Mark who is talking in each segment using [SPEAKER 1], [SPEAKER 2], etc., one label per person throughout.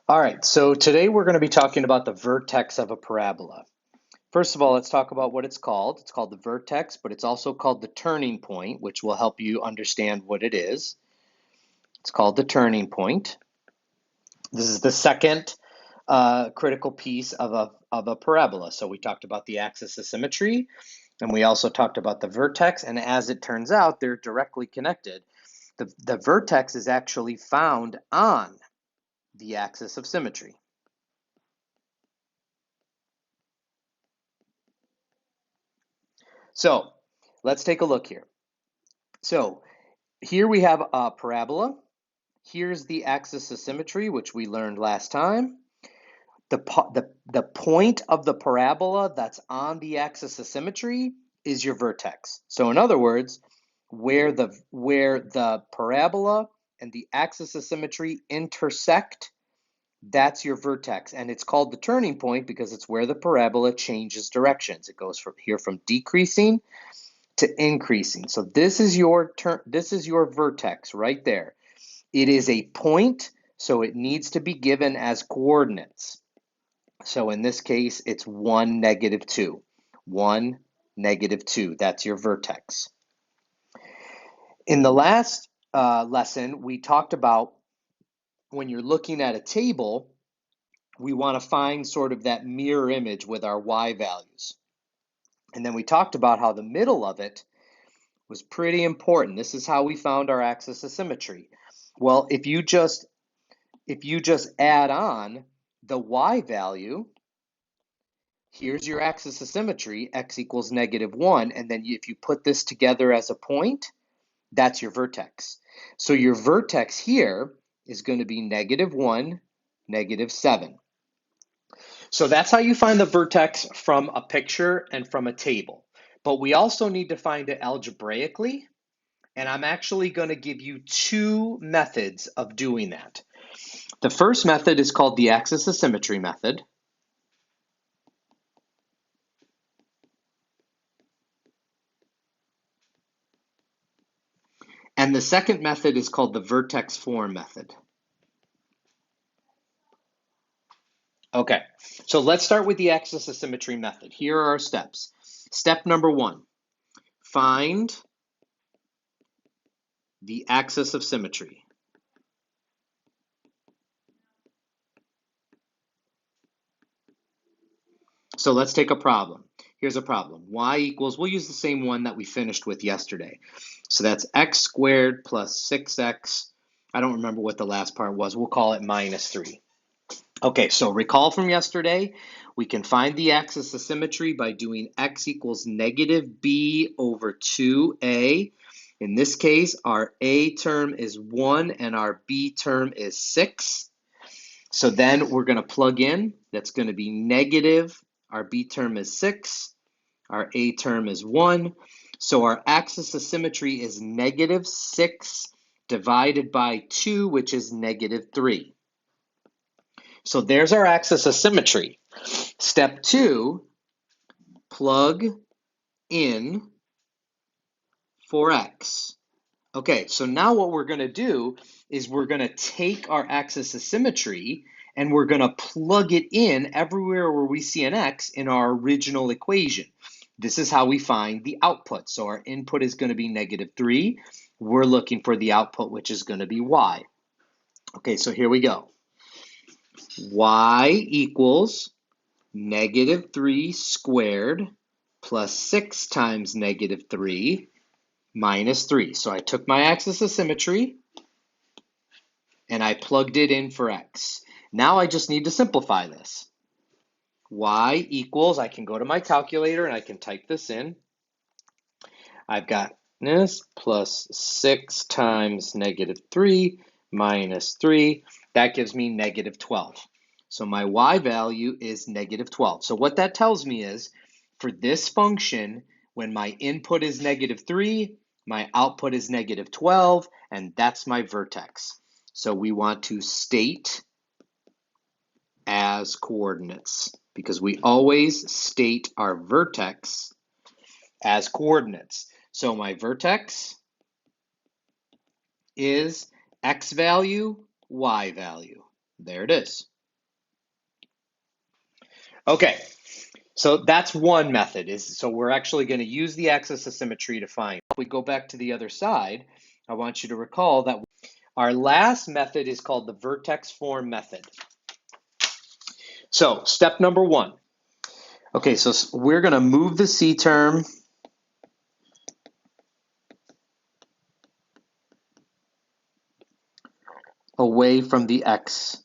[SPEAKER 1] All right, so today we're going to be talking about the vertex of a parabola. First of all, let's talk about what it's called. It's called the vertex, but it's also called the turning point, which will help you understand what it is. It's called the turning point. This is the second critical piece of a parabola. So we talked about the axis of symmetry, and we also talked about the vertex, and as it turns out, they're directly connected. The vertex is actually found on the axis of symmetry. So let's take a look here. So here we have a parabola. Here's the axis of symmetry, which we learned last time. The point of the parabola that's on the axis of symmetry is your vertex. So in other words, where the parabola and the axis of symmetry intersect, that's your vertex. And it's called the turning point because it's where the parabola changes directions. It goes from decreasing to increasing. So this is your vertex right there. It is a point, so it needs to be given as coordinates. So in this case, it's 1, -2. 1, -2. That's your vertex. In the last lesson, we talked about when you're looking at a table, we want to find sort of that mirror image with our y values. And then we talked about how the middle of it was pretty important. This is how we found our axis of symmetry. Well, if you just add on the y value, here's your axis of symmetry, x equals -1, and then if you put this together as a point, that's your vertex. So your vertex here is going to be -1, -7. So that's how you find the vertex from a picture and from a table. But we also need to find it algebraically. And I'm actually going to give you two methods of doing that. The first method is called the axis of symmetry method. And the second method is called the vertex form method. Okay, so let's start with the axis of symmetry method. Here are our steps. Step number 1, find the axis of symmetry. So let's take a problem. Here's a problem. Y equals, we'll use the same one that we finished with yesterday. So that's x squared plus 6x. I don't remember what the last part was. We'll call it -3. Okay, so recall from yesterday, we can find the axis of symmetry by doing x equals -b over 2a. In this case, our a term is 1 and our b term is 6. So then we're going to plug in. That's going to be negative. Our b term is 6. Our a term is 1. So our axis of symmetry is -6 divided by 2, which is -3. So there's our axis of symmetry. Step 2, plug in for x. Okay, so now what we're going to do is we're going to take our axis of symmetry and we're going to plug it in everywhere where we see an x in our original equation. This is how we find the output. So our input is going to be -3. We're looking for the output, which is going to be y. Okay, so here we go. Y equals -3 squared plus 6 times -3 minus 3. So I took my axis of symmetry and I plugged it in for x. Now I just need to simplify this. Y equals, I can go to my calculator and I can type this in. I've got this plus 6 times -3 minus 3. That gives me -12. So my y value is -12. So what that tells me is, for this function, when my input is -3, my output is -12, and that's my vertex. So we want to state as coordinates because we always state our vertex as coordinates. So my vertex is x value, y value. There it is. Okay, so that's one method. So we're actually going to use the axis of symmetry to find. If we go back to the other side, I want you to recall that our last method is called the vertex form method. So step number one. Okay, so we're going to move the C term away from the X.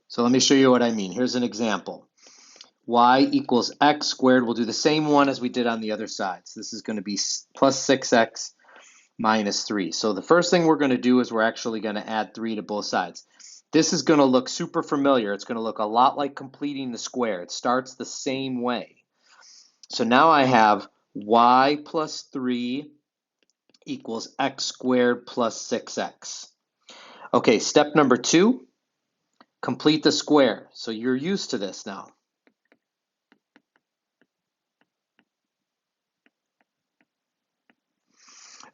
[SPEAKER 1] So let me show you what I mean. Here's an example. Y equals X squared. We'll do the same one as we did on the other side. So this is going to be plus 6X minus 3. So the first thing we're going to do is we're actually going to add 3 to both sides. This is going to look super familiar. It's going to look a lot like completing the square. It starts the same way. So now I have y plus 3 equals x squared plus 6x. Okay, step number 2, complete the square. So you're used to this now.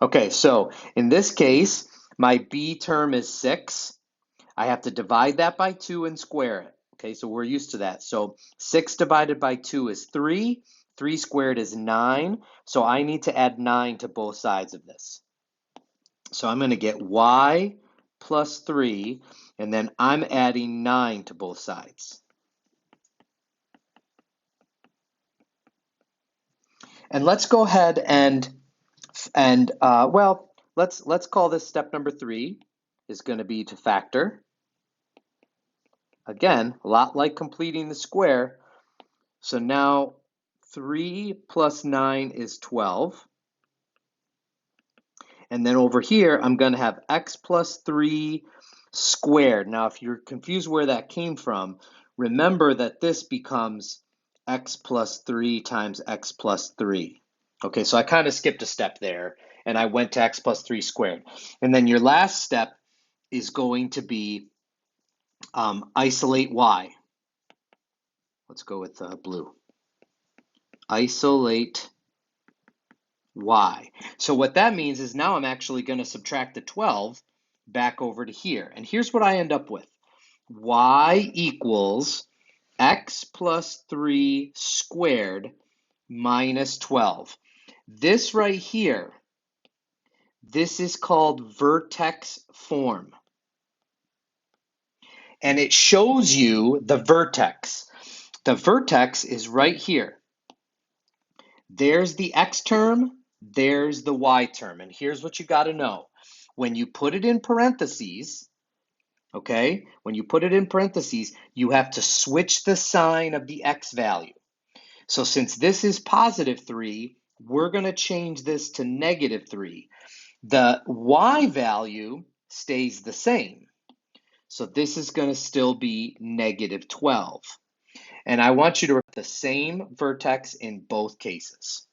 [SPEAKER 1] Okay, so in this case, my b term is 6. I have to divide that by 2 and square it. Okay, so we're used to that. So 6 divided by 2 is 3. 3 squared is 9. So I need to add 9 to both sides of this. So I'm going to get y plus 3, and then I'm adding 9 to both sides. And let's go ahead and well, let's call this step number 3 is going to be to factor. Again, a lot like completing the square. So now 3 plus 9 is 12. And then over here, I'm going to have x plus 3 squared. Now, if you're confused where that came from, remember that this becomes x plus 3 times x plus 3. Okay, so I kind of skipped a step there, and I went to x plus 3 squared. And then your last step is going to be isolate y. Let's go with blue. Isolate y. So what that means is now I'm actually going to subtract the 12 back over to here. And here's what I end up with. Y equals x plus 3 squared minus 12. This right here, this is called vertex form. And it shows you the vertex. The vertex is right here. There's the x term, there's the y term. And here's what you got to know. When you put it in parentheses, okay, when you put it in parentheses, you have to switch the sign of the x value. So since this is positive 3, we're going to change this to negative 3. The y value stays the same. So this is going to still be negative 12. And I want you to write the same vertex in both cases.